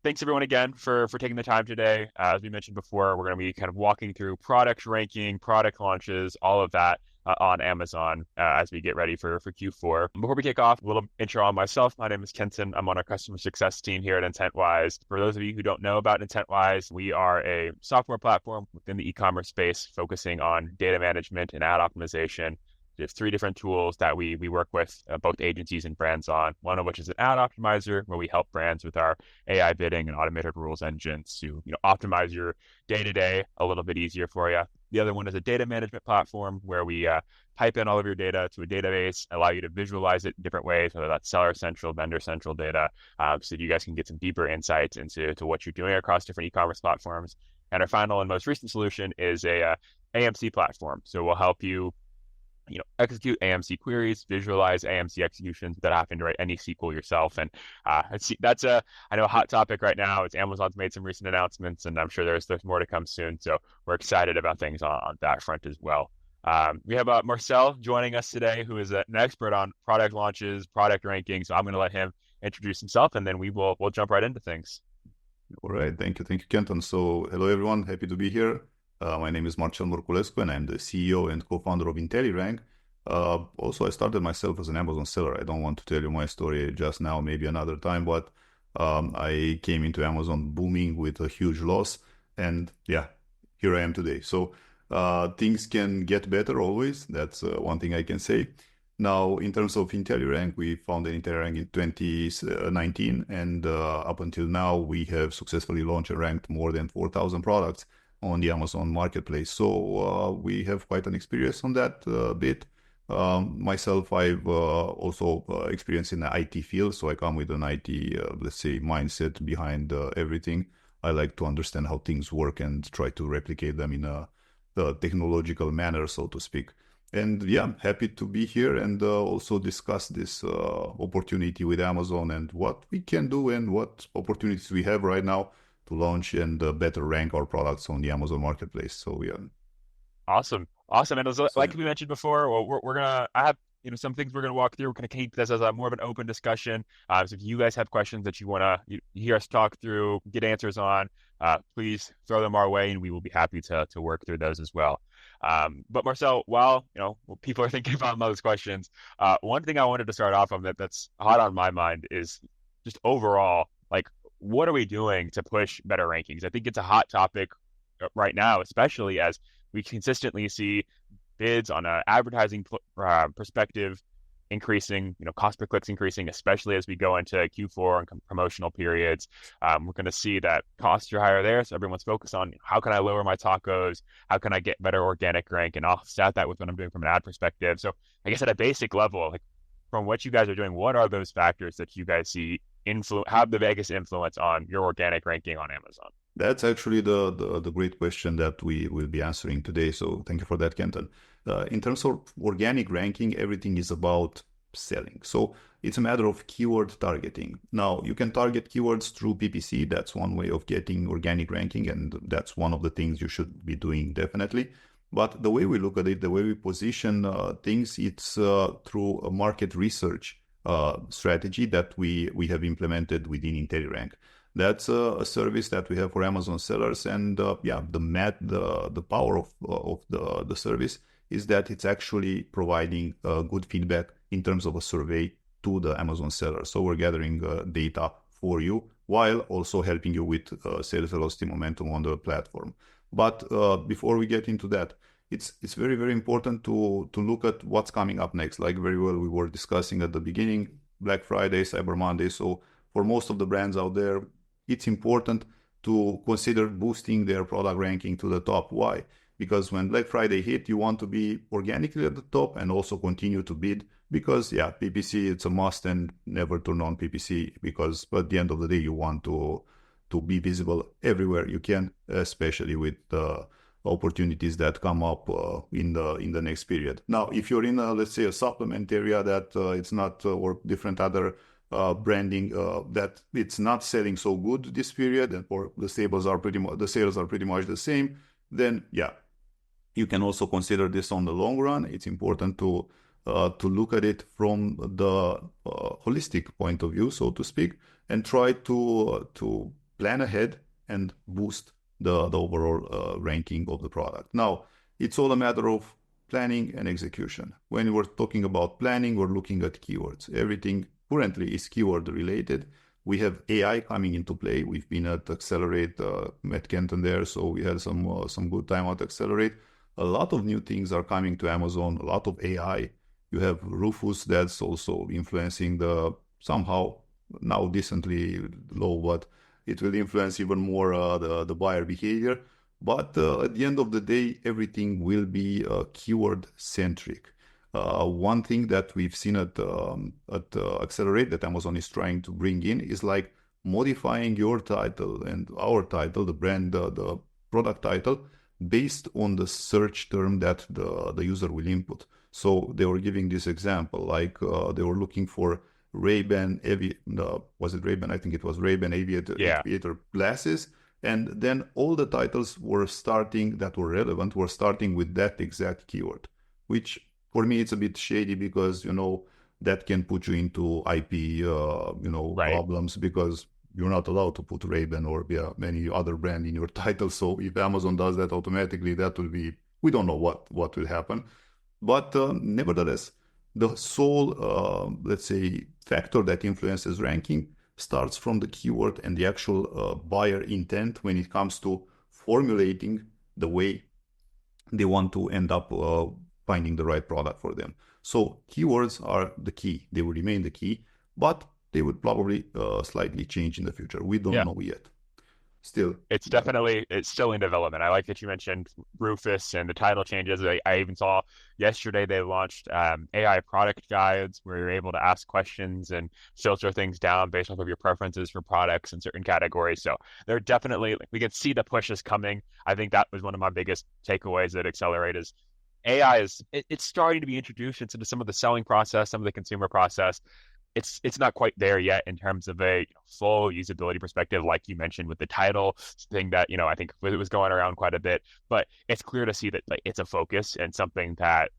Thanks everyone again for taking the time today. As we mentioned before, we're going to be kind of walking through product ranking, product launches, all of that on Amazon as we get ready for Q4. Before we kick off, a little intro on myself. My name is Kenton. I'm on our customer success team here at Intentwise. For those of you who don't know about Intentwise, we are a software platform within the e-commerce space focusing on data management and ad optimization. There's three different tools that we work with both agencies and brands on. One of which is an ad optimizer, where we help brands with our AI bidding and automated rules engines to optimize your day to day a little bit easier for you. The other one is a data management platform where we pipe in all of your data to a database, allow you to visualize it in different ways, whether that's seller central, vendor central data, so that you guys can get some deeper insights into what you're doing across different e-commerce platforms. And our final and most recent solution is a AMC platform. So we'll help you execute AMC queries, visualize AMC executions without having to write any SQL yourself. And that's I know a hot topic right now. It's Amazon's made some recent announcements, and I'm sure there's more to come soon. So we're excited about things on that front as well. We have Marcel joining us today, who is an expert on product launches, product ranking. So I'm going to let him introduce himself, and then we'll jump right into things. All right, thank you, Kenton. So, hello everyone, happy to be here. My name is Marcel Morculescu, and I'm the CEO and co-founder of IntelliRank. Also, I started myself as an Amazon seller. I don't want to tell you my story just now, maybe another time, but I came into Amazon booming with a huge loss, and yeah, here I am today. So, things can get better always. That's one thing I can say. Now, in terms of IntelliRank, we founded IntelliRank in 2019, and up until now, we have successfully launched and ranked more than 4,000 products on the Amazon marketplace. So we have quite an experience on that bit. Myself, I've also experienced in the IT field, so I come with an IT, let's say, mindset behind everything. I like to understand how things work and try to replicate them in a technological manner, so to speak. And yeah, I'm happy to be here and also discuss this opportunity with Amazon and what we can do and what opportunities we have right now to launch and better rank our products on the Amazon marketplace. So yeah. Awesome. And like we mentioned before, well, I have some things we're gonna walk through. We're gonna keep this as a more of an open discussion. So if you guys have questions that you wanna hear us talk through, get answers on, please throw them our way, and we will be happy to work through those as well. But Marcel, while people are thinking about those questions, one thing I wanted to start off on that's hot on my mind is just overall, like, what are we doing to push better rankings? I think it's a hot topic right now, especially as we consistently see bids on an advertising perspective increasing, cost per clicks increasing, especially as we go into Q4 and promotional periods. We're going to see that costs are higher there. So everyone's focused on how can I lower my tacos? How can I get better organic rank? And I'll stat that with what I'm doing from an ad perspective. So I guess at a basic level, like from what you guys are doing, what are those factors that you guys see have the biggest influence on your organic ranking on Amazon? That's actually the great question that we will be answering today. So thank you for that, Kenton. In terms of organic ranking, everything is about selling. So it's a matter of keyword targeting. Now, you can target keywords through PPC. That's one way of getting organic ranking, and that's one of the things you should be doing definitely. But the way we look at it, the way we position things, it's through a market research strategy that we have implemented within IntelliRank. That's a service that we have for Amazon sellers, and yeah, the power of the service is that it's actually providing good feedback in terms of a survey to the Amazon seller. So we're gathering data for you while also helping you with sales velocity momentum on the platform. But before we get into that, it's very, very important to look at what's coming up next. Like very well we were discussing at the beginning, Black Friday, Cyber Monday. So for most of the brands out there, it's important to consider boosting their product ranking to the top. Why? Because when Black Friday hit, you want to be organically at the top and also continue to bid because, yeah, PPC, it's a must, and never turn on PPC because at the end of the day, you want to be visible everywhere you can, especially with the opportunities that come up in the next period. Now, if you're in, let's say, a supplement area that it's not, or different other branding that it's not selling so good this period, and or the sales are pretty much the same, then yeah, you can also consider this on the long run. It's important to look at it from the holistic point of view, so to speak, and try to plan ahead and boost the overall ranking of the product. Now, it's all a matter of planning and execution. When we're talking about planning, we're looking at keywords. Everything currently is keyword related. We have AI coming into play. We've been at Accelerate, met Kenton there, so we had some good time at Accelerate. A lot of new things are coming to Amazon, a lot of AI. You have Rufus that's also influencing the somehow now decently low, but it will influence even more the buyer behavior. But at the end of the day, everything will be keyword centric. One thing that we've seen at Accelerate that Amazon is trying to bring in is like modifying your title and our title, the brand, the product title, based on the search term that the user will input. So they were giving this example, like they were looking for Ray-Ban, was it Ray-Ban? I think it was Ray-Ban Yeah. Aviator glasses. And then all the titles were starting that were relevant were starting with that exact keyword, which for me it's a bit shady because, that can put you into IP, Right. problems because you're not allowed to put Ray-Ban or any other brand in your title. So if Amazon does that automatically, that will be, we don't know what will happen. But nevertheless, the sole, let's say, factor that influences ranking starts from the keyword and the actual buyer intent when it comes to formulating the way they want to end up finding the right product for them. So keywords are the key. They will remain the key, but they would probably slightly change in the future. We don't Yeah. know yet. Still, It's still in development. I like that you mentioned Rufus and the title changes. I even saw yesterday they launched AI product guides where you're able to ask questions and filter things down based off of your preferences for products in certain categories. So they're definitely, like, we can see the push is coming. I think that was one of my biggest takeaways at Accelerate is AI it's starting to be introduced into some of the selling process, some of the consumer process. It's not quite there yet in terms of a full usability perspective, like you mentioned with the title thing that I think it was going around quite a bit. But it's clear to see that like it's a focus and something that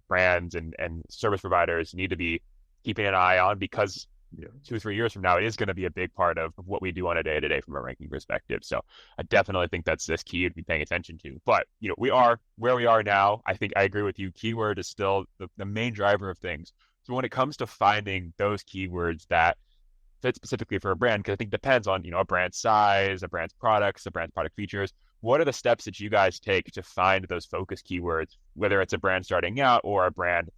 brands and service providers need to be keeping an eye on because yeah. 2 or 3 years from now, it is going to be a big part of what we do on a day to day from a ranking perspective. So I definitely think that's this key to be paying attention to. But we are where we are now. I think I agree with you. Keyword is still the main driver of things. So when it comes to finding those keywords that fit specifically for a brand, because I think it depends on a brand's size, a brand's products, a brand's product features. What are the steps that you guys take to find those focus keywords, whether it's a brand starting out or a brand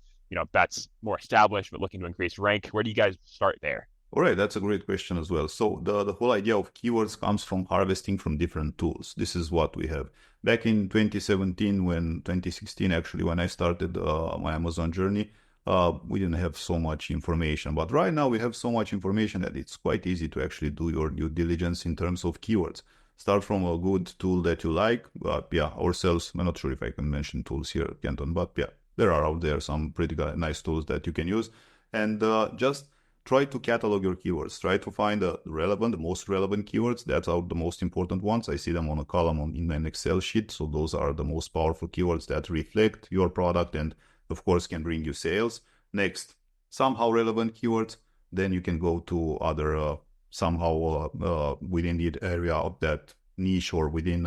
that's more established but looking to increase rank? Where do you guys start there? All right, that's a great question as well. So the whole idea of keywords comes from harvesting from different tools. This is what we have. Back in 2017, 2016 actually, when I started my Amazon journey, we didn't have so much information. But right now we have so much information that it's quite easy to actually do your due diligence in terms of keywords. Start from a good tool that you like. Yeah, ourselves, I'm not sure if I can mention tools here, Kenton, but yeah, there are out there some pretty nice tools that you can use. And just try to catalog your keywords. Try to find the most relevant keywords. That's the most important ones. I see them on a column in an Excel sheet. So those are the most powerful keywords that reflect your product and, of course, can bring you sales. Next, somehow relevant keywords. Then you can go to other somehow within the area of that niche or within,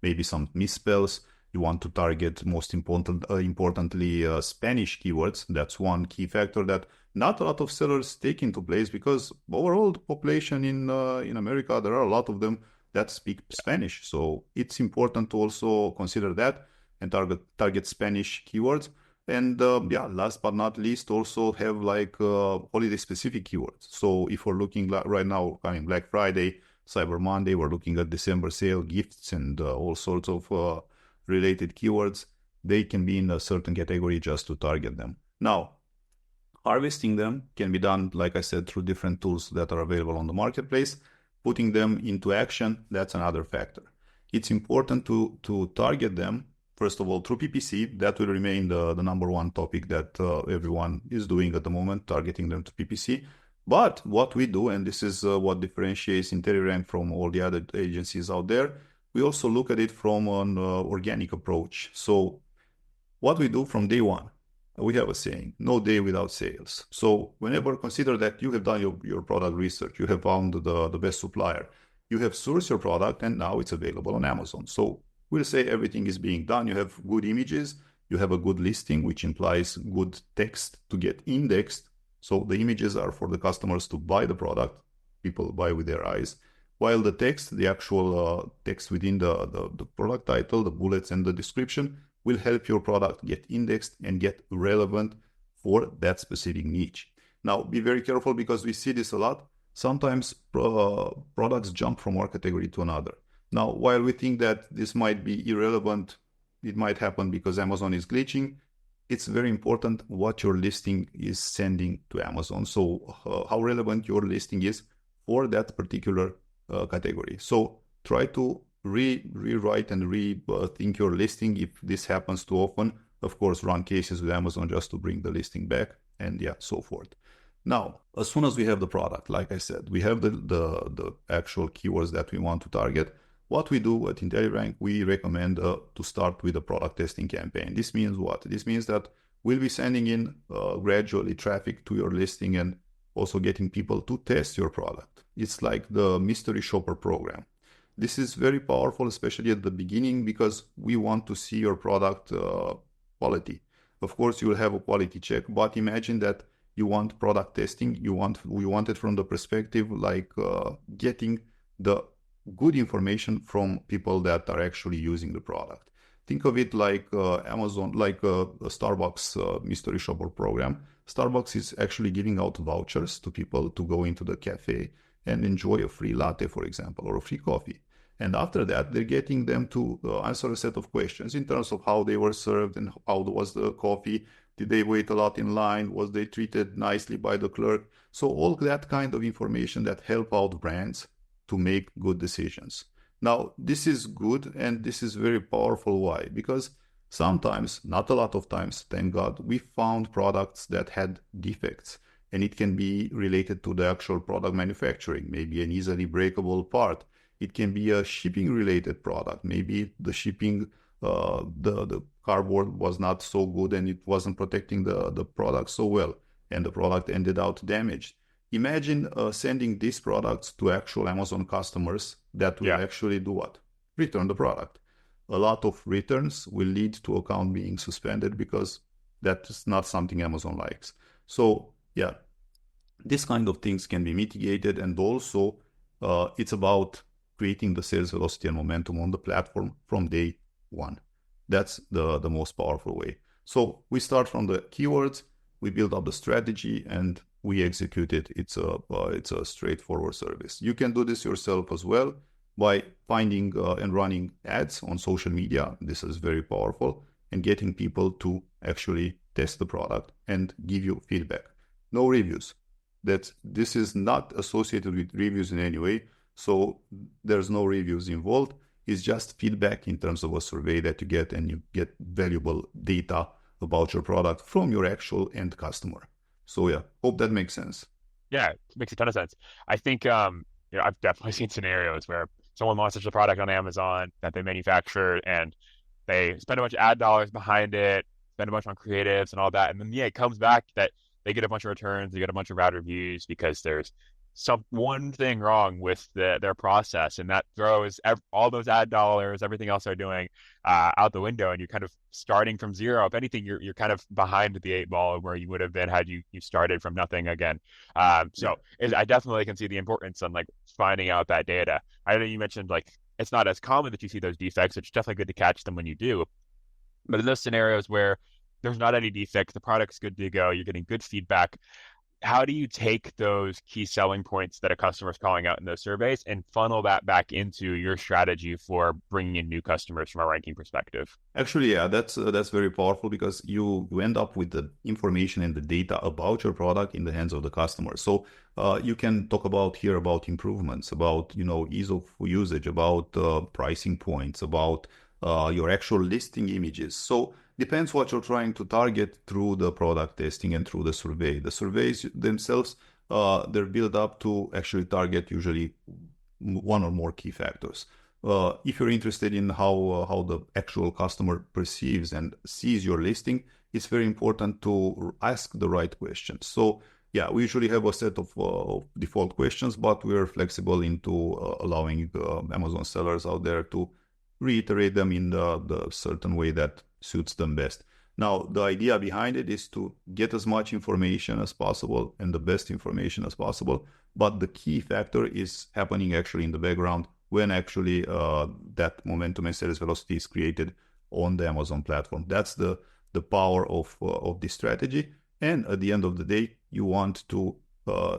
maybe some misspells. You want to target most importantly Spanish keywords. That's one key factor that not a lot of sellers take into place because overall the population in America, there are a lot of them that speak Spanish. So it's important to also consider that and target Spanish keywords. And last but not least, also have like holiday specific keywords. So if we're looking right now, coming Black Friday, Cyber Monday, we're looking at December sale, gifts, and all sorts of related keywords. They can be in a certain category just to target them. Now, harvesting them can be done, like I said, through different tools that are available on the marketplace. Putting them into action, that's another factor. It's important to target them, first of all, through PPC. That will remain the number one topic that everyone is doing at the moment, targeting them to PPC. But what we do, and this is what differentiates IntelliRank from all the other agencies out there, we also look at it from an organic approach. So what we do from day one, we have a saying, no day without sales. So whenever consider that you have done your product research, you have found the best supplier, You have sourced your product and now it's available on Amazon. So we'll say everything is being done. You have good images, you have a good listing, which implies good text to get indexed. So the images are for the customers to buy the product. People buy with their eyes. While the text, the actual text within the product title, the bullets and the description will help your product get indexed and get relevant for that specific niche. Now, be very careful because we see this a lot. Sometimes products jump from one category to another. Now, while we think that this might be irrelevant, it might happen because Amazon is glitching. It's very important what your listing is sending to Amazon. So how relevant your listing is for that particular category. So try to rewrite and rethink your listing if this happens too often. Of course, run cases with Amazon just to bring the listing back and yeah, so forth. Now, as soon as we have the product, like I said, we have the actual keywords that we want to target. What we do at IntelliRank, we recommend to start with a product testing campaign. This means what? This means that we'll be sending in gradually traffic to your listing and also getting people to test your product. It's like the mystery shopper program. This is very powerful, especially at the beginning, because we want to see your product quality. Of course, you will have a quality check, but imagine that you want product testing. We want it from the perspective like getting the good information from people that are actually using the product. Think of it like Amazon, like a Starbucks mystery shopper program. Starbucks is actually giving out vouchers to people to go into the cafe and enjoy a free latte, for example, or a free coffee. And after that, they're getting them to answer a set of questions in terms of how they were served and how was the coffee. Did they wait a lot in line? Was they treated nicely by the clerk? So all that kind of information that help out brands to make good decisions. Now, this is good and this is very powerful. Why? Because sometimes, not a lot of times, thank God, we found products that had defects. And it can be related to the actual product manufacturing, maybe an easily breakable part. It can be a shipping related product. Maybe the shipping, the cardboard was not so good and it wasn't protecting the product so well. And the product ended up damaged. Imagine sending these products to actual Amazon customers that will actually do what? Return the product. A lot of returns will lead to account being suspended because that's not something Amazon likes. So yeah, this kind of things can be mitigated, and also it's about creating the sales velocity and momentum on the platform from day one. That's the most powerful way. So we start from the keywords, we build up the strategy, and we execute it. It's a straightforward service. You can do this yourself as well by finding and running ads on social media. This is very powerful, and getting people to actually test the product and give you feedback. No reviews. This is not associated with reviews in any way. So there's no reviews involved. It's just feedback in terms of a survey that you get, and you get valuable data about your product from your actual end customer. So yeah, hope that makes sense. Yeah, it makes a ton of sense. I think I've definitely seen scenarios where someone launches a product on Amazon that they manufacture and they spend a bunch of ad dollars behind it, spend a bunch on creatives and all that, and then it comes back that they get a bunch of returns, they get a bunch of bad reviews because there's one thing wrong with their process, and that throws all those ad dollars, everything else they're doing, out the window, and you're kind of starting from zero. If anything, you're kind of behind the 8 ball where you would have been had you started from nothing again. I definitely can see the importance on like finding out that data. I know you mentioned like it's not as common that you see those defects. It's definitely good to catch them when you do, but in those scenarios where there's not any defects, the product's good to go, you're getting good feedback. How do you take those key selling points that a customer is calling out in those surveys and funnel that back into your strategy for bringing in new customers from a ranking perspective? Actually, yeah, that's very powerful because you end up with the information and the data about your product in the hands of the customer. So you can talk about improvements, about ease of usage, about pricing points, about your actual listing images. So depends what you're trying to target through the product testing and through the survey. The surveys themselves, they're built up to actually target usually one or more key factors. If you're interested in how the actual customer perceives and sees your listing, it's very important to ask the right questions. So yeah, we usually have a set of default questions, but we are flexible into allowing Amazon sellers out there to reiterate them in the certain way that suits them best. Now, the idea behind it is to get as much information as possible and the best information as possible. But the key factor is happening actually in the background when actually that momentum and sales velocity is created on the Amazon platform. That's the power of this strategy. And at the end of the day, you want to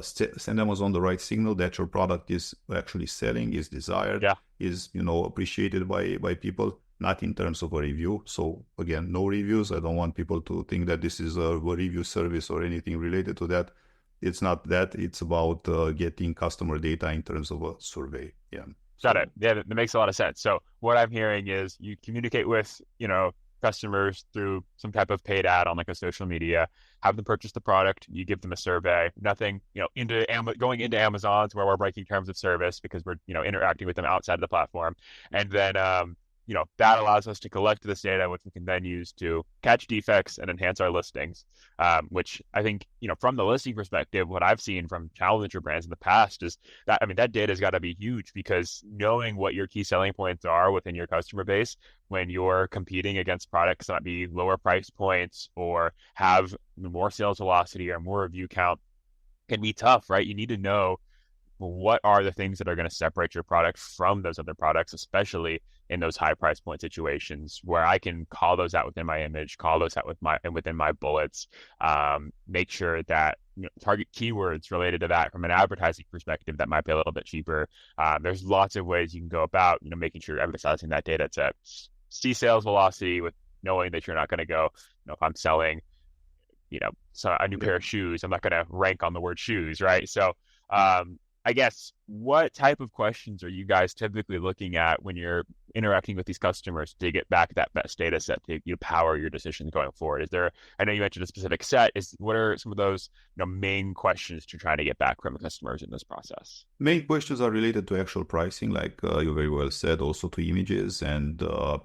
send Amazon the right signal that your product is actually selling, is desired, Yeah. is appreciated by people, not in terms of a review. So again, no reviews. I don't want people to think that this is a review service or anything related to that. It's not that. It's about getting customer data in terms of a survey. Yeah. Got So it. Yeah, that makes a lot of sense. So what I'm hearing is you communicate with, customers through some type of paid ad on like a social media, have them purchase the product, you give them a survey, nothing, going into Amazon's where we're breaking terms of service because we're, interacting with them outside of the platform. And then, that allows us to collect this data, which we can then use to catch defects and enhance our listings. Which I think, from the listing perspective, what I've seen from challenger brands in the past is that, I mean, that data has got to be huge because knowing what your key selling points are within your customer base when you're competing against products that might be lower price points or have more sales velocity or more review count can be tough, right? You need to know what are the things that are going to separate your product from those other products, especially in those high price point situations where I can call those out within my image, call those out within my bullets, make sure that target keywords related to that from an advertising perspective that might be a little bit cheaper. There's lots of ways you can go about making sure you're emphasizing that data to see sales velocity with knowing that you're not going to go, if I'm selling so a new yeah. pair of shoes, I'm not going to rank on the word shoes, right? So, I guess what type of questions are you guys typically looking at when you're interacting with these customers to get back that best data set to power your decisions going forward? Is there, I know you mentioned a specific set, what are some of those main questions to try to get back from the customers in this process? Main questions are related to actual pricing, like you very well said, also to images. And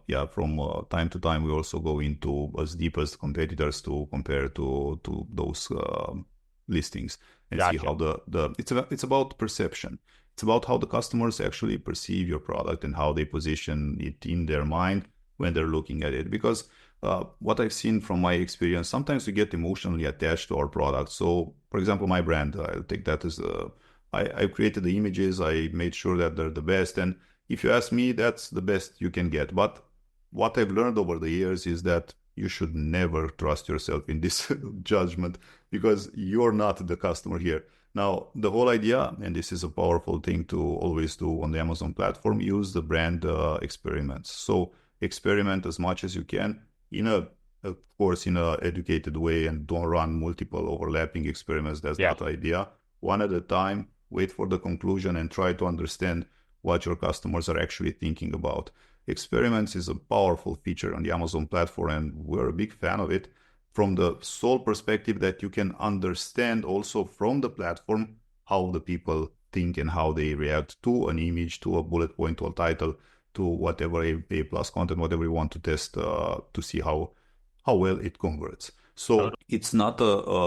yeah, from time to time, we also go into as deep as competitors to compare to those listings and see Gotcha. how it's about perception. It's about how the customers actually perceive your product and how they position it in their mind when they're looking at it. Because what I've seen from my experience, sometimes we get emotionally attached to our product. So, for example, my brand, I'll take that as I created the images, I made sure that they're the best. And if you ask me, that's the best you can get. But what I've learned over the years is that you should never trust yourself in this judgment because you're not the customer here. Now, the whole idea, and this is a powerful thing to always do on the Amazon platform, use the brand experiments. So experiment as much as you can of course, in a educated way, and don't run multiple overlapping experiments. That's Yeah. not the idea. One at a time, wait for the conclusion and try to understand what your customers are actually thinking about. Experiments is a powerful feature on the Amazon platform, and we're a big fan of it from the sole perspective that you can understand also from the platform how the people think and how they react to an image, to a bullet point, to a title, to whatever a plus content, whatever you want to test to see how well it converts. So Totally. it's not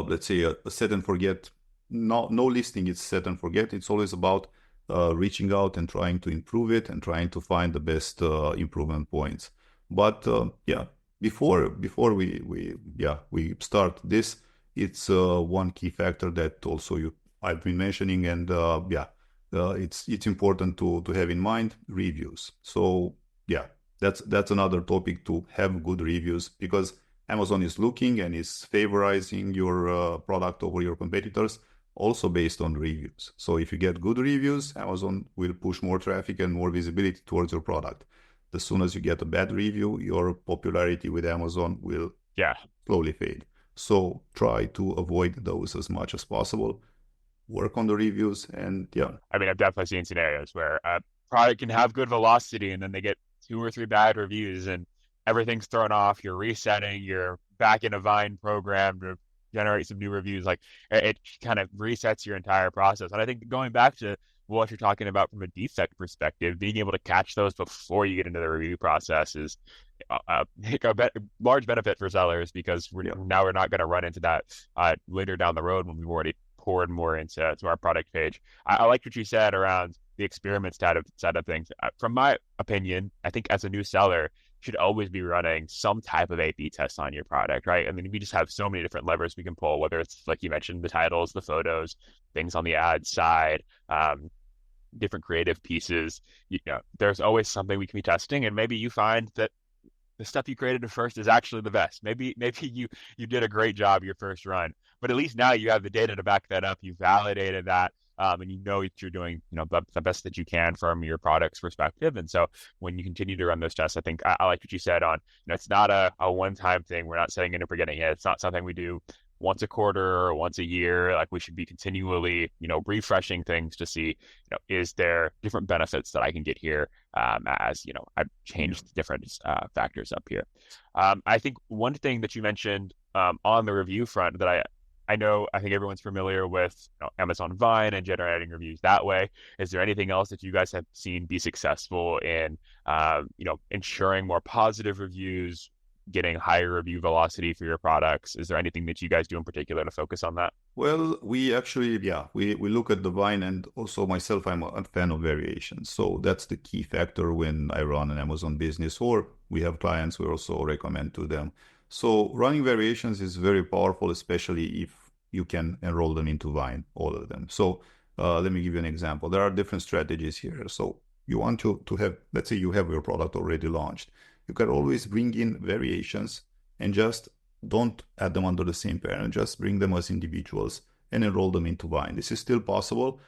let's say a set and forget. No listing is set and forget. It's always about reaching out and trying to improve it and trying to find the best improvement points. But yeah, before we start this, it's one key factor that also I've been mentioning, and it's important to have in mind reviews. So yeah, that's another topic, to have good reviews, because Amazon is looking and is favorizing your product over your competitors also based on reviews. So if you get good reviews, Amazon will push more traffic and more visibility towards your product. As soon as you get a bad review, your popularity with Amazon will Yeah. slowly fade. So try to avoid those as much as possible. Work on the reviews, and yeah. I mean, I've definitely seen scenarios where a product can have good velocity and then they get 2 or 3 bad reviews and everything's thrown off. You're resetting, you're back in a Vine program to generate some new reviews. Like it kind of resets your entire process. And I think going back to what you're talking about from a defect perspective, being able to catch those before you get into the review process is a large benefit for sellers because we're not going to run into that later down the road when we've already poured more into to our product page. I like what you said around the experiment side of things. From my opinion, I think as a new seller, you should always be running some type of A/B test on your product, right? I mean, we just have so many different levers we can pull, whether it's like you mentioned, the titles, the photos, things on the ad side, different creative pieces. There's always something we can be testing, and maybe you find that the stuff you created at first is actually the best. Maybe you did a great job your first run, but at least now you have the data to back that up. You validated that, and you know that you're doing the best that you can from your product's perspective. And so when you continue to run those tests, I think I like what you said on it's not a one-time thing. We're not setting it and forgetting it. It's not something we do once a quarter or once a year. Like we should be continually refreshing things to see is there different benefits that I can get here as I've Yeah. changed different factors up here. I think one thing that you mentioned on the review front that I think everyone's familiar with Amazon Vine and generating reviews that way. Is there anything else that you guys have seen be successful in ensuring more positive reviews, getting higher review velocity for your products? Is there anything that you guys do in particular to focus on that? Well, we actually, yeah, we look at the Vine, and also myself, I'm a fan of variations. So that's the key factor when I run an Amazon business or we have clients we also recommend to them. So running variations is very powerful, especially if you can enroll them into Vine, all of them. So let me give you an example. There are different strategies here. So you want to have, let's say you have your product already launched. You can always bring in variations and just don't add them under the same parent, just bring them as individuals and enroll them into Vine. This is still possible.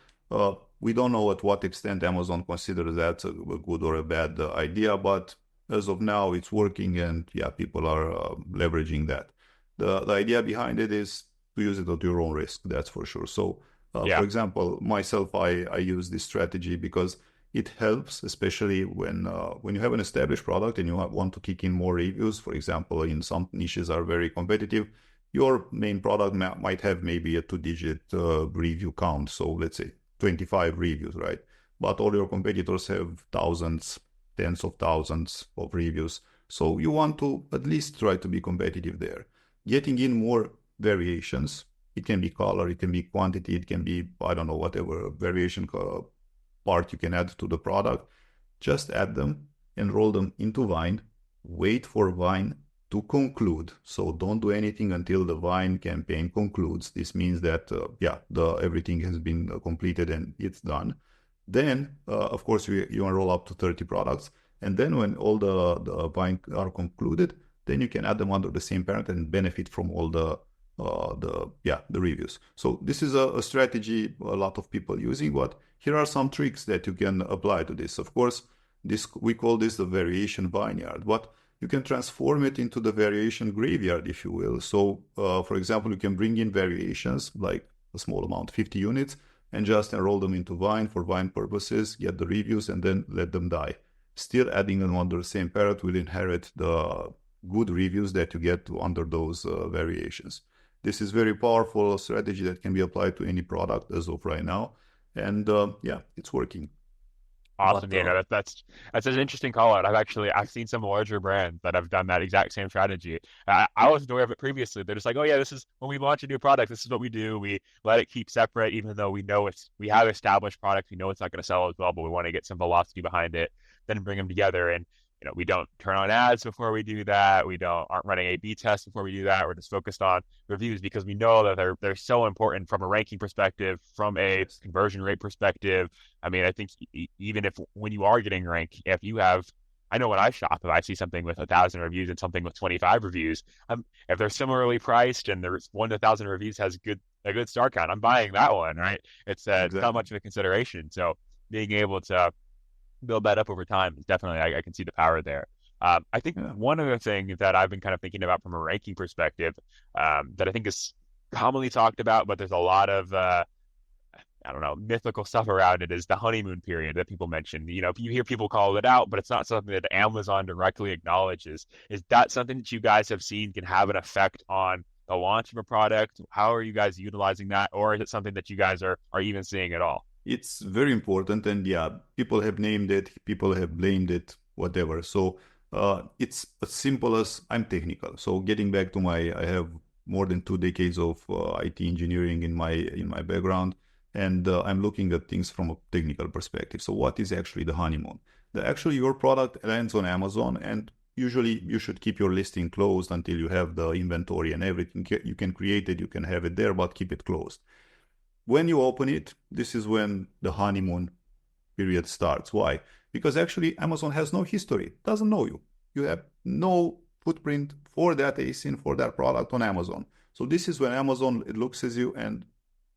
We don't know at what extent Amazon considers that a good or a bad idea, but as of now, it's working, and yeah, people are leveraging that. The idea behind it is to use it at your own risk, that's for sure. So, for Yeah, example, myself, I use this strategy because it helps, especially when you have an established product and you want to kick in more reviews. For example, in some niches are very competitive. Your main product might have maybe a two-digit review count. So let's say 25 reviews, right? But all your competitors have thousands, tens of thousands of reviews. So you want to at least try to be competitive there. Getting in more variations. It can be color, it can be quantity, it can be, I don't know, whatever variation part you can add to the product. Just add them, enroll them into Vine, wait for Vine to conclude. So don't do anything until the Vine campaign concludes. This means that, everything has been completed and it's done. Then, of course, you enroll up to 30 products. And then when all the Vine are concluded, then you can add them under the same parent and benefit from all the reviews. So this is a strategy a lot of people using, but here are some tricks that you can apply to this. Of course, we call this the variation vineyard, but you can transform it into the variation graveyard, if you will. So, for example, you can bring in variations like a small amount, 50 units, and just enroll them into Vine for Vine purposes, get the reviews, and then let them die. Still adding them under the same parent will inherit the good reviews that you get under those variations. This is very powerful strategy that can be applied to any product as of right now. And it's working. awesome. But That's an interesting call out. I've seen some larger brands that have done that exact same strategy. I wasn't aware of it previously. They're just like, oh yeah, this is when we launch a new product. This is what we do. We let it keep separate, even though we have established products. We know it's not going to sell as well, but we want to get some velocity behind it. Then bring them together, and we don't turn on ads before we do that. We don't aren't running A/B tests before we do that. We're just focused on reviews because we know that they're so important from a ranking perspective, from a yes, conversion rate perspective. I mean, I think even if when you are getting ranked, if you have, I know when I shop, if I see something with 1,000 reviews and something with 25 reviews, if they're similarly priced and there's 1 to 1,000 reviews has a good star count, I'm buying that one, right? It's not exactly. much of a consideration. So being able to build that up over time is definitely, I can see the power there. I think Yeah. one other thing that I've been kind of thinking about from a ranking perspective that I think is commonly talked about, but there's a lot of I don't know, mythical stuff around it is the honeymoon period that people mention. You hear people call it out, but it's not something that Amazon directly acknowledges. Is that something that you guys have seen can have an effect on the launch of a product? How are you guys utilizing that? Or is it something that you guys are even seeing at all? It's very important, and yeah, people have named it, people have blamed it, whatever. So it's as simple as I'm technical. So getting back to I have more than 2 decades of IT engineering in my background, and I'm looking at things from a technical perspective. So what is actually the honeymoon? Actually, your product lands on Amazon, and usually you should keep your listing closed until you have the inventory and everything. You can create it, you can have it there, but keep it closed. When you open it, this is when the honeymoon period starts. Why? Because actually Amazon has no history, doesn't know you. You have no footprint for that ASIN, for that product on Amazon. So this is when Amazon it looks at you and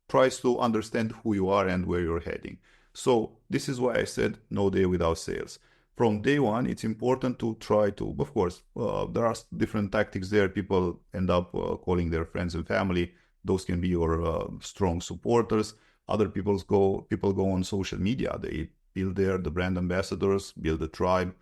tries to understand who you are and where you're heading. So this is why I said no day without sales. From day one, it's important to try to, of course, there are different tactics there. People end up calling their friends and family. Those can be your strong supporters. Other people go on social media. They build the brand ambassadors, build a tribe,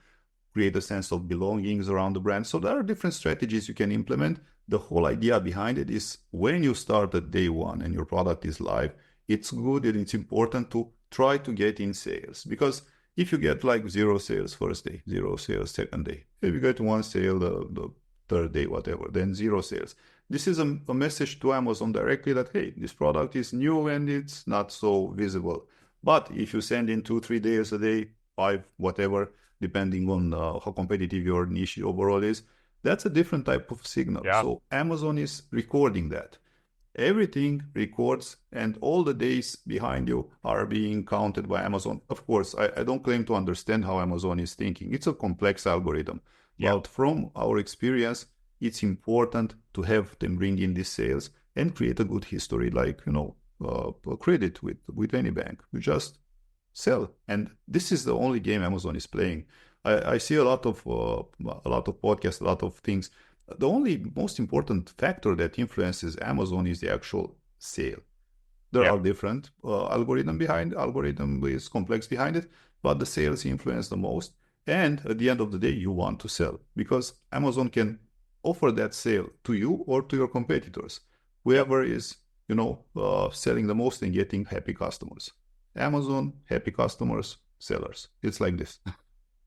create a sense of belongings around the brand. So there are different strategies you can implement. The whole idea behind it is when you start at day one and your product is live, it's good and it's important to try to get in sales, because if you get like 0 sales first day, 0 sales second day, if you get 1 sale the third day, whatever, then 0 sales. This is a message to Amazon directly that, hey, this product is new and it's not so visible. But if you send in 2, 3 days a day, five, whatever, depending on how competitive your niche overall is, that's a different type of signal. Yeah. So Amazon is recording that. Everything records, and all the days behind you are being counted by Amazon. Of course, I don't claim to understand how Amazon is thinking. It's a complex algorithm. Yeah. But from our experience, it's important to have them bring in these sales and create a good history, like, credit with any bank. You just sell. And this is the only game Amazon is playing. I see a lot of podcasts, a lot of things. The only most important factor that influences Amazon is the actual sale. There Yeah. are different algorithm is complex behind it, but the sales influence the most. And at the end of the day, you want to sell because Amazon can offer that sale to you or to your competitors, Yep. whoever is selling the most and getting happy customers. Amazon, happy customers, sellers. It's like this.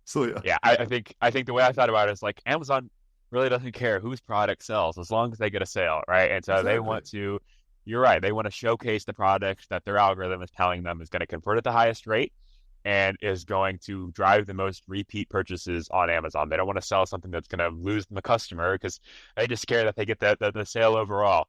So yeah, Yeah, I think the way I thought about it is like Amazon really doesn't care whose product sells as long as they get a sale, right? And so they exactly. want to, you're right, they want to showcase the product that their algorithm is telling them is going to convert at the highest rate and is going to drive the most repeat purchases on Amazon. They don't want to sell something that's going to lose them a customer because they just care that they get the sale overall.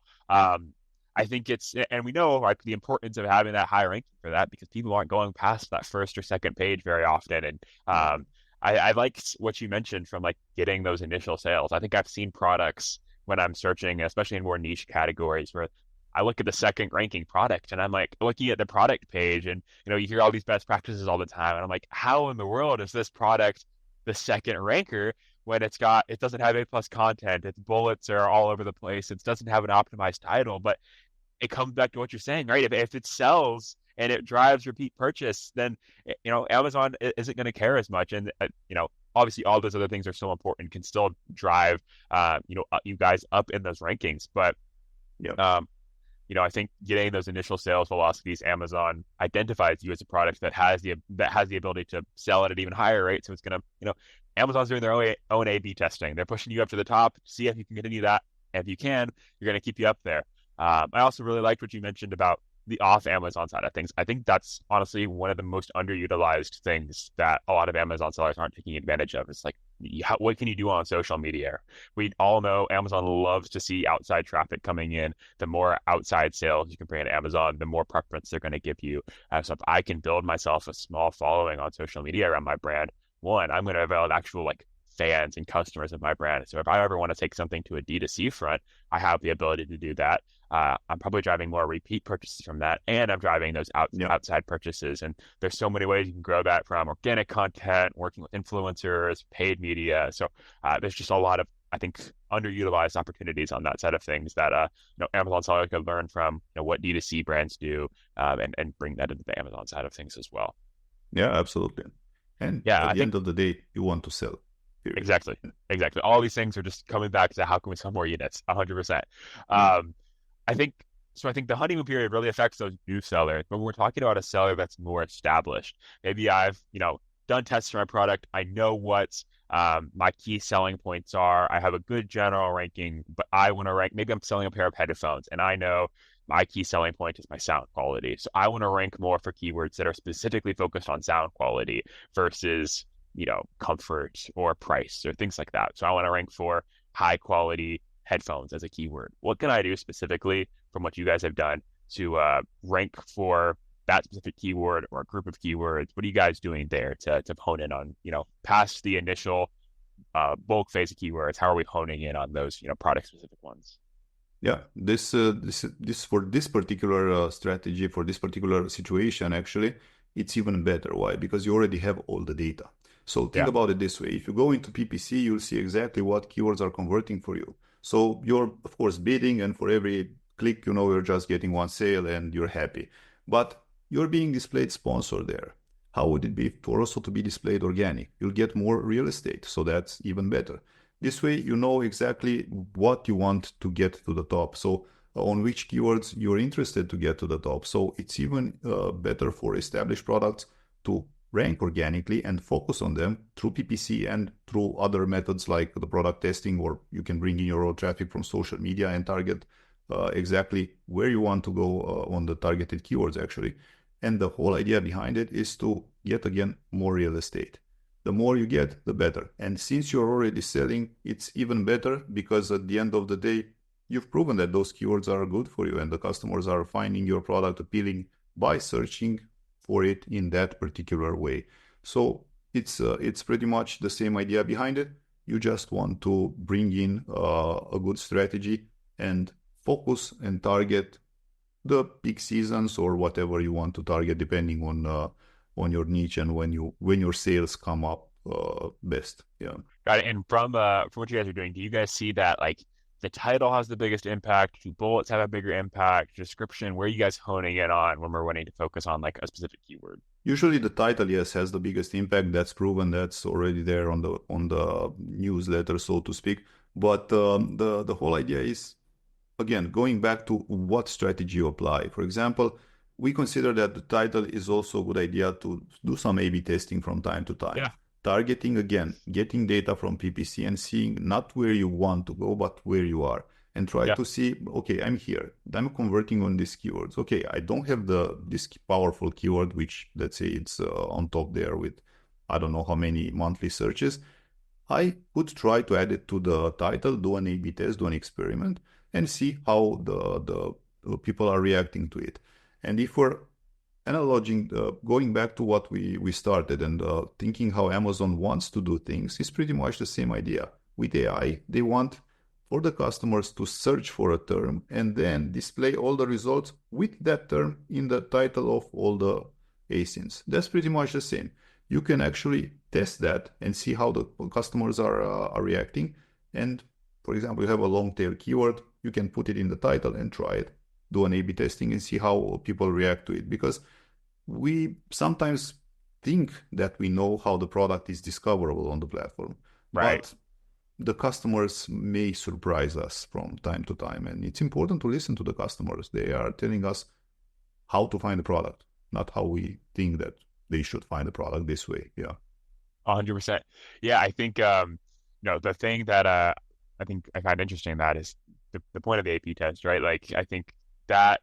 I think and we know like the importance of having that high ranking for that because people aren't going past that first or second page very often. And Yeah. I liked what you mentioned from like getting those initial sales. I think I've seen products when I'm searching, especially in more niche categories, where I look at the second ranking product and I'm like looking at the product page and you hear all these best practices all the time. And I'm like, how in the world is this product the second ranker when it doesn't have A plus content, its bullets are all over the place, it doesn't have an optimized title, but it comes back to what you're saying, right? If it sells and it drives repeat purchase, then Amazon isn't going to care as much, and obviously all those other things are so important, can still drive you guys up in those rankings. But Yeah. um, I think getting those initial sales velocities, Amazon identifies you as a product that has the ability to sell at an even higher rate. So it's gonna, Amazon's doing their own A/B testing. They're pushing you up to the top, see if you can continue that. And if you can, you're gonna keep you up there. I also really liked what you mentioned about the off Amazon side of things. I think that's honestly one of the most underutilized things that a lot of Amazon sellers aren't taking advantage of. It's like, what can you do on social media? We all know Amazon loves to see outside traffic coming in. The more outside sales you can bring to Amazon, the more preference they're going to give you. So if I can build myself a small following on social media around my brand, one, I'm going to have actual like fans and customers of my brand. So if I ever want to take something to a D2C front, I have the ability to do that. I'm probably driving more repeat purchases from that, and I'm driving those Yeah. outside purchases. And there's so many ways you can grow that, from organic content, working with influencers, paid media. So there's just a lot of, I think, underutilized opportunities on that side of things that Amazon seller could learn from what D2C brands do, and bring that into the Amazon side of things as well. Yeah, absolutely. And Yeah, at I the think end of the day, you want to sell. Period. exactly, exactly. All these things are just coming back to how can we sell more units? 100%. Yeah. I think so. I think the honeymoon period really affects those new sellers. But when we're talking about a seller that's more established, maybe I've done tests for my product. I know what my key selling points are. I have a good general ranking, but I want to rank. Maybe I'm selling a pair of headphones, and I know my key selling point is my sound quality. So I want to rank more for keywords that are specifically focused on sound quality versus, comfort or price or things like that. So I want to rank for high quality headphones as a keyword. What can I do specifically from what you guys have done to rank for that specific keyword or a group of keywords? What are you guys doing there to hone in on, past the initial bulk phase of keywords? How are we honing in on those, product specific ones? Yeah, this for this particular strategy, for this particular situation, actually, it's even better. Why? Because you already have all the data. So think Yeah. about it this way. If you go into PPC, you'll see exactly what keywords are converting for you. So you're, of course, bidding, and for every click, you're just getting one sale and you're happy. But you're being displayed sponsored there. How would it be for also to be displayed organic? You'll get more real estate, so that's even better. This way, you know exactly what you want to get to the top. So on which keywords you're interested to get to the top. So it's even better for established products to rank organically and focus on them through PPC and through other methods like the product testing, or you can bring in your own traffic from social media and target exactly where you want to go on the targeted keywords actually. And the whole idea behind it is to get again more real estate. The more you get, the better. And since you're already selling, it's even better because at the end of the day, you've proven that those keywords are good for you and the customers are finding your product appealing by searching for it in that particular way. So it's pretty much the same idea behind it. You just want to bring in a good strategy and focus and target the peak seasons or whatever you want to target, depending on your niche and when your sales come up best. Yeah. Got it. And from what you guys are doing, do you guys see that like the title has the biggest impact? Do bullets have a bigger impact? Description, where are you guys honing in on when we're wanting to focus on like a specific keyword? Usually the title, yes, has the biggest impact. That's proven. That's already there on the newsletter, so to speak. But the whole idea is, again, going back to what strategy you apply. For example, we consider that the title is also a good idea to do some A/B testing from time to time. Yeah. Targeting again, getting data from PPC and seeing not where you want to go, but where you are. And try Yeah. to see, okay, I'm here. I'm converting on these keywords. Okay, I don't have this powerful keyword, which let's say it's on top there with I don't know how many monthly searches. I could try to add it to the title, do an A/B test, do an experiment, and see how the people are reacting to it. And if we're analogizing, going back to what we started and thinking how Amazon wants to do things, is pretty much the same idea. With AI, they want for the customers to search for a term and then display all the results with that term in the title of all the ASINs. That's pretty much the same. You can actually test that and see how the customers are reacting. And for example, you have a long tail keyword, you can put it in the title and try it, do an A/B testing and see how people react to it. Because we sometimes think that we know how the product is discoverable on the platform, Right. but the customers may surprise us from time to time. And it's important to listen to the customers. They are telling us how to find the product, not how we think that they should find the product this way. Yeah. 100%. Yeah, I think the thing that I think I find interesting in that is the point of the AP test, right? Like I think that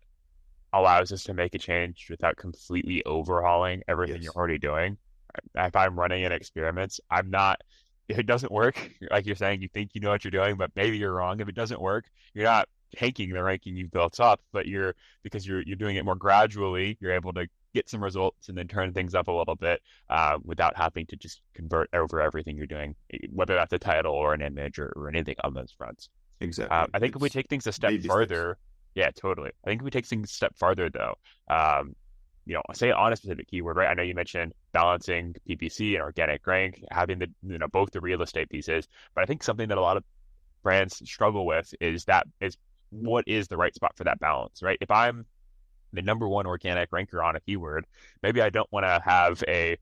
allows us to make a change without completely overhauling everything you're Yes. already doing. If I'm running in experiments, I'm not, if it doesn't work, like you're saying, you think you know what you're doing, but maybe you're wrong. If it doesn't work, you're not tanking the ranking you've built up, but because you're doing it more gradually, you're able to get some results and then turn things up a little bit without having to just convert over everything you're doing, whether that's a title or an image or anything on those fronts. Exactly. I think if we It's take things a step baby steps. further, yeah, totally. I think if we take things a step farther, though, say on a specific keyword, right? I know you mentioned balancing PPC and organic rank, having both the real estate pieces, but I think something that a lot of brands struggle with is what is the right spot for that balance, right? If I'm the number one organic ranker on a keyword, maybe I don't want to have a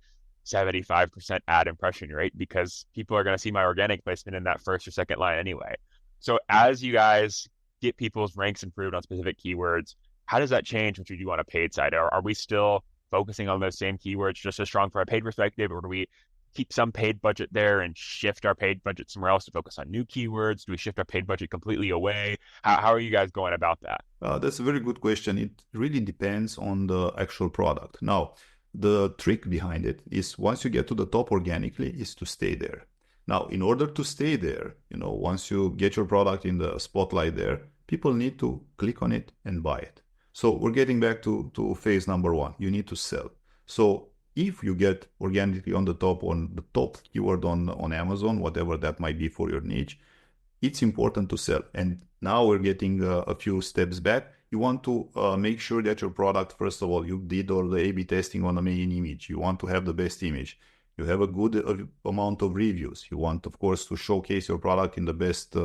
75% ad impression rate because people are going to see my organic placement in that first or second line anyway. So as you guys get people's ranks improved on specific keywords, how does that change what you do on a paid side? Are we still focusing on those same keywords just as strong from a paid perspective, or do we keep some paid budget there and shift our paid budget somewhere else to focus on new keywords? Do we shift our paid budget completely away? How are you guys going about that? That's a very good question. It really depends on the actual product. Now, the trick behind it is once you get to the top organically is to stay there. Now, in order to stay there, once you get your product in the spotlight there, people need to click on it and buy it. So we're getting back to phase number one. You need to sell. So if you get organically on the top keyword on Amazon, whatever that might be for your niche, it's important to sell. And now we're getting a few steps back. You want to make sure that your product, first of all, you did all the A/B testing on the main image. You want to have the best image. You have a good amount of reviews. You want, of course, to showcase your product in the best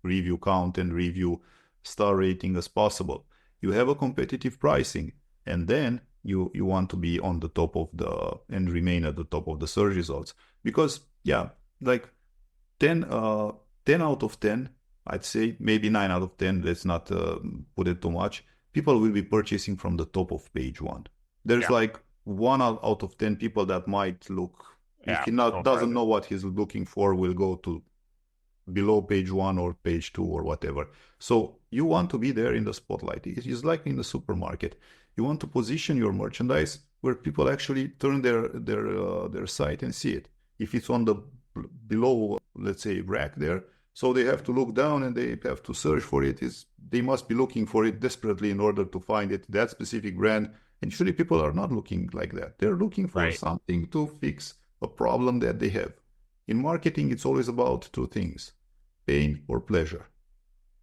review count and review star rating as possible. You have a competitive pricing, and then you want to be on the top of and remain at the top of the search results. Because, yeah, like 10 out of 10, I'd say maybe 9 out of 10, let's not put it too much, people will be purchasing from the top of page one. There's Yeah. like 1 out of 10 people that might look, if he doesn't know what he's looking for, will go to below page one or page two or whatever. So you want to be there in the spotlight. It is like in the supermarket. You want to position your merchandise where people actually turn their site and see it. If it's on the below, let's say, rack there, so they have to look down and they have to search for it. They must be looking for it desperately in order to find it, that specific brand. And usually people are not looking like that. They're looking for something to fix a problem that they have. In marketing, it's always about two things: pain or pleasure.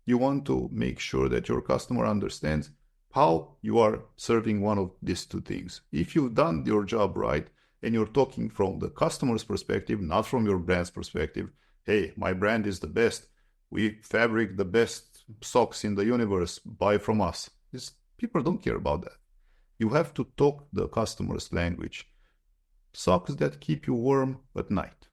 You want to make sure that your customer understands how you are serving one of these two things. If you've done your job right and you're talking from the customer's perspective, not from your brand's perspective, hey, my brand is the best. We fabric the best socks in the universe. Buy from us. People don't care about that. You have to talk the customer's language. Socks that keep you warm at night.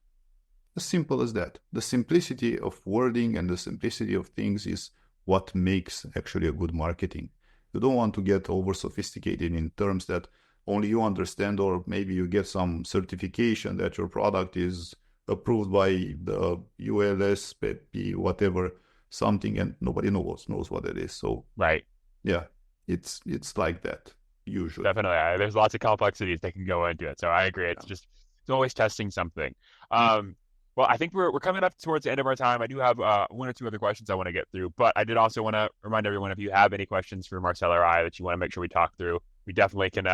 As simple as that. The simplicity of wording and the simplicity of things is what makes actually a good marketing. You don't want to get over sophisticated in terms that only you understand, or maybe you get some certification that your product is approved by the ULSP, whatever, something, and nobody knows what it is. So yeah, it's like that usually. Definitely, there's lots of complexities that can go into it. So I agree. It's always testing something. Well, I think we're coming up towards the end of our time. I do have one or two other questions I want to get through, but I did also want to remind everyone, if you have any questions for Marcel or I that you want to make sure we talk through, we definitely can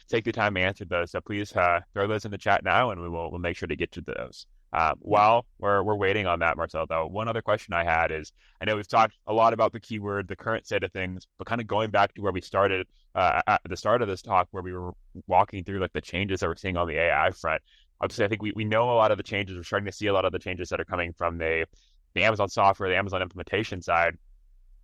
take the time to answer those. So please throw those in the chat now, and we'll make sure to get to those. While we're waiting on that, Marcel, though, one other question I had is, I know we've talked a lot about the keyword, the current state of things, but kind of going back to where we started at the start of this talk, where we were walking through like the changes that we're seeing on the AI front. Obviously, I think we know a lot of the changes. We're starting to see a lot of the changes that are coming from the Amazon software, the Amazon implementation side.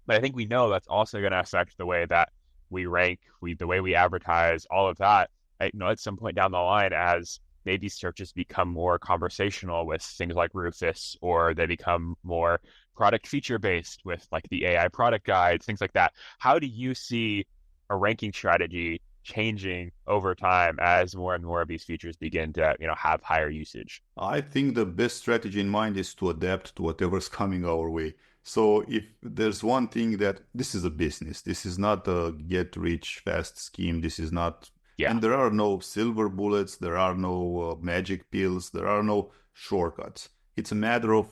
But I think we know that's also going to affect the way that we rank, the way we advertise, all of that. At some point down the line, as maybe searches become more conversational with things like Rufus, or they become more product feature based with like the AI product guides, things like that. How do you see a ranking strategy changing over time as more and more of these features begin to have higher usage? I think the best strategy in mind is to adapt to whatever's coming our way. So if there's one thing, that this is a business, this is not a get rich fast scheme, this is not, and there are no silver bullets, there are no magic pills, there are no shortcuts. It's a matter of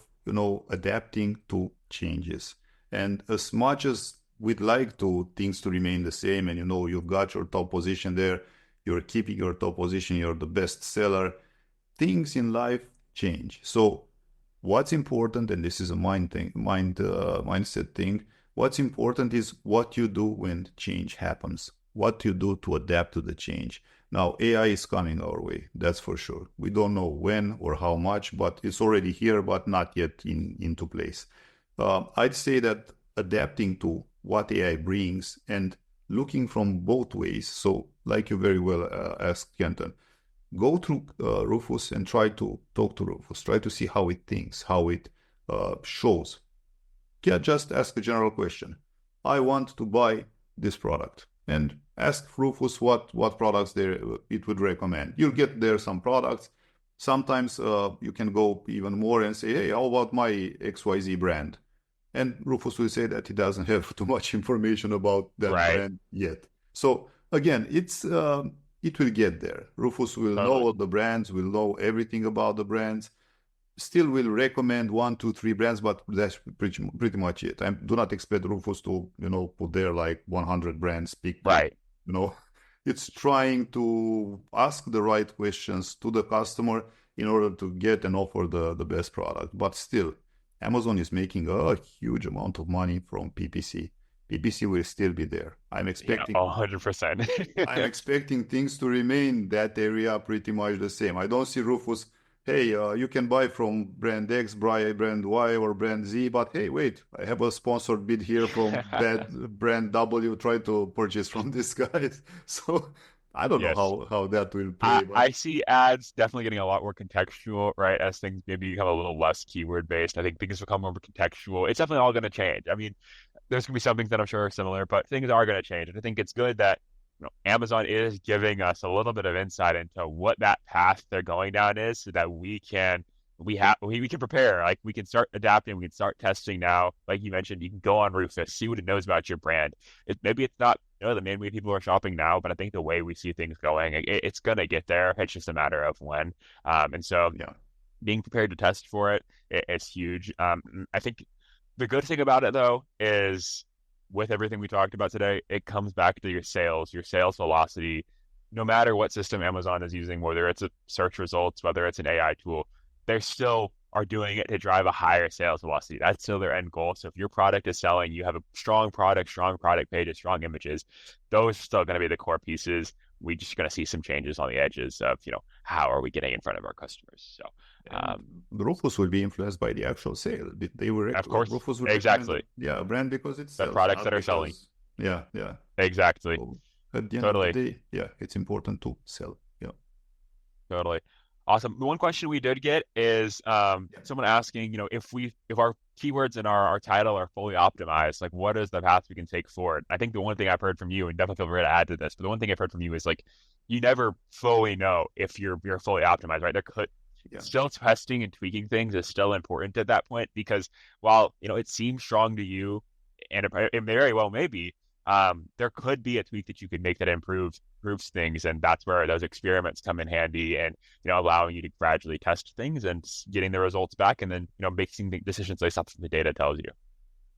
adapting to changes. And as much as we'd like things to remain the same, and you've got your top position there, you're keeping your top position, you're the best seller, things in life change. So what's important, and this is a mindset thing, what's important is what you do when change happens, what you do to adapt to the change. Now, AI is coming our way, that's for sure. We don't know when or how much, but it's already here, but not yet into place. I'd say that adapting to what AI brings and looking from both ways. So like you very well asked, Kenton, go through Rufus and try to talk to Rufus. Try to see how it thinks, how it shows. Yeah, just ask a general question. I want to buy this product. and ask Rufus what products there it would recommend. You'll get there some products. Sometimes you can go even more and say, hey, how about my XYZ brand? And Rufus will say that he doesn't have too much information about that Right. brand yet. So again, it will get there. Rufus will know Totally. all the brands, will know everything about the brands. Still will recommend one, two, three brands, but that's pretty much it. I do not expect Rufus to put there like 100 brands, pick. Right. You know, it's trying to ask the right questions to the customer in order to get and offer the best product. But still, Amazon is making a huge amount of money from PPC. PPC will still be there. Yeah, 100%. I'm expecting things to remain that area pretty much the same. I don't see Rufus, hey, you can buy from brand X, buy brand Y or brand Z, but hey, wait, I have a sponsored bid here from brand W. Try to purchase from these guys. So I don't know Yes. how that will I, play, but I see ads definitely getting a lot more contextual, right? As things maybe become a little less keyword based. I think things become more contextual. It's definitely all going to change. I mean, there's going to be some things that I'm sure are similar, but things are going to change. And I think it's good that Amazon is giving us a little bit of insight into what that path they're going down is, so that we can prepare. Like we can start adapting, we can start testing now. Like you mentioned, you can go on Rufus, see what it knows about your brand. Maybe it's not the main way people are shopping now, but I think the way we see things going, it's gonna get there. It's just a matter of when. And so yeah, being prepared to test for it's huge. I think the good thing about it though is with everything we talked about today, it comes back to your sales velocity. No matter what system Amazon is using, whether it's a search results, whether it's an AI tool, they still are doing it to drive a higher sales velocity. That's still their end goal. So if your product is selling, you have a strong product pages, strong images, those are still going to be the core pieces. We're just going to see some changes on the edges of, how are we getting in front of our customers? So, and Rufus will be influenced by the actual sale. They were of course, Rufus would recommend exactly. a brand because it The sells, products not that are selling. because yeah. Exactly. So at the end of the Totally. day, yeah, it's important to sell. Yeah. Totally. Awesome. The one question we did get is Yeah. someone asking, if our keywords in our title are fully optimized, like what is the path we can take forward? I think the one thing I've heard from you, and definitely feel free to add to this, but the one thing I've heard from you is like you never fully know if you're fully optimized, right? There could Yeah. still testing and tweaking things is still important at that point because while it seems strong to you, and it very well may be, there could be a tweak that you could make that improves things, and that's where those experiments come in handy, and allowing you to gradually test things and getting the results back, and then making the decisions based off of the data tells you.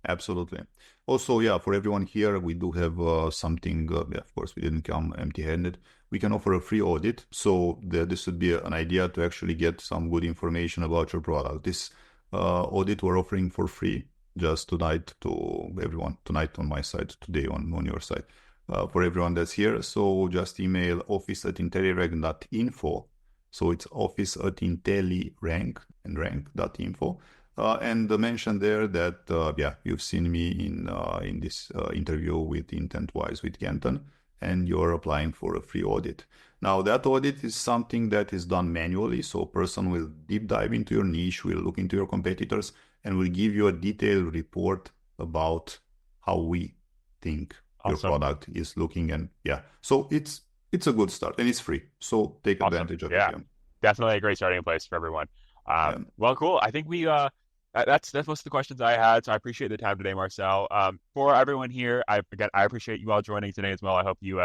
Absolutely. Also, yeah, for everyone here, we do have something. Yeah, of course, we didn't come empty-handed. We can offer a free audit. So this would be an idea to actually get some good information about your product. This audit we're offering for free just tonight to everyone. Tonight on my side, today on your side. For everyone that's here. So just email office@intellirank.info. So it's office@intellirank and rank.info. And mention there that yeah, you've seen me in this interview with Intentwise with Kenton, and you're applying for a free audit. Now that audit is something that is done manually, so a person will deep dive into your niche, will look into your competitors, and will give you a detailed report about how we think your Awesome. product is looking. And yeah, so it's a good start and it's free. So take Awesome. advantage of it. Yeah, Yeah. definitely a great starting place for everyone. Yeah. Well, cool. I think that's most of the questions I had. So I appreciate the time today, Marcel. For everyone here, I appreciate you all joining today as well. I hope you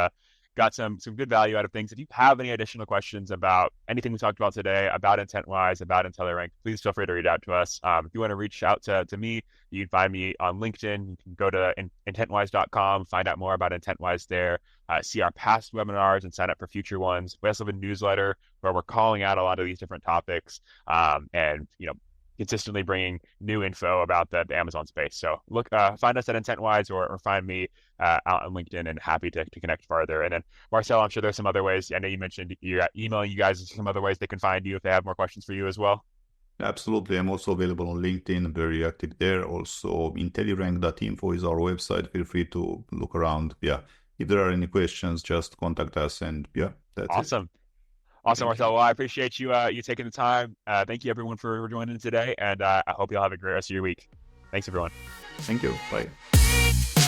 got some good value out of things. If you have any additional questions about anything we talked about today, about Intentwise, about IntelliRank, please feel free to reach out to us. If you want to reach out to me, you can find me on LinkedIn. You can go to intentwise.com, find out more about Intentwise there, see our past webinars and sign up for future ones. We also have a newsletter where we're calling out a lot of these different topics, and consistently bringing new info about the Amazon space. So find us at Intentwise or find me out on LinkedIn, and happy to connect further. And then Marcel, I'm sure there's some other ways. I know you mentioned you're emailing you guys some other ways they can find you if they have more questions for you as well. Absolutely. I'm also available on LinkedIn, very active there. Also, intellirank.info is our website. Feel free to look around. Yeah. If there are any questions, just contact us. And yeah, that's it. Awesome. Awesome, Thank you. Marcel. Well, I appreciate you taking the time. Thank you everyone for joining today, and I hope you all have a great rest of your week. Thanks, everyone. Thank you. Bye.